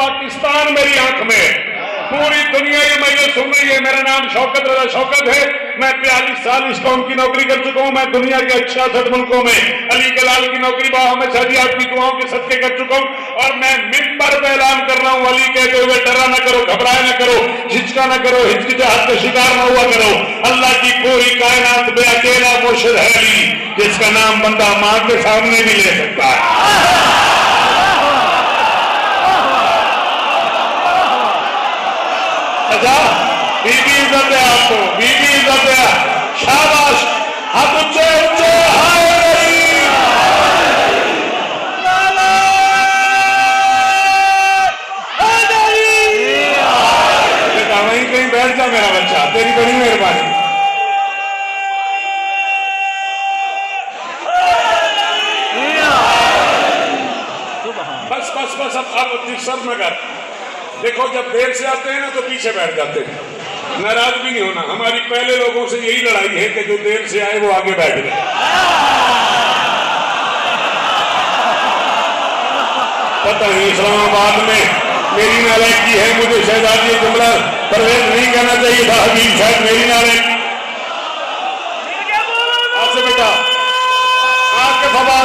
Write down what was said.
पाकिस्तान मेरी आंख में है, पूरी दुनिया ये सुन रही है। मेरा नाम शौकत रजा शौकत है। मैं 42 साल इस कौम की नौकरी कर चुका हूं। मैं दुनिया के 66 मुल्कों में अली के लाल की नौकरी हमेशा जी आपकी दुआओं के सदके कर चुका हूं। और मैं मिंबर पे ऐलान कर रहा हूं, अली कहते हुए डरा ना करो, घबराया ना करो, हिचका ना करो, हिचकिचाहट का शिकार ना हुआ करो। अल्लाह की पूरी कायनात में अकेला मुर्शिद है अली, जिसका नाम बंदा मां के सामने भी ले सकता है। बीबी इज्जत है आपको, बीबी इज्जत है। शाबाश, हाथ ऊंचे ऊंचे, हाय बेटा वहीं कहीं बैठ जा मेरा बच्चा, तेरी बड़ी मेहरबानी। बस बस बस, अब सब में कर। देखो जब देर से आते हैं ना तो पीछे बैठ जाते हैं, नाराज भी नहीं होना। हमारी पहले लोगों से यही लड़ाई है कि जो देर से आए वो आगे बैठ गए। पता नहीं इस्लामाबाद में मेरी नालायकी है, मुझे शहजादी जुमला परवेज नहीं कहना चाहिए था, हबीब शायद मेरी नालायकी। आपसे बेटा आपके फवाद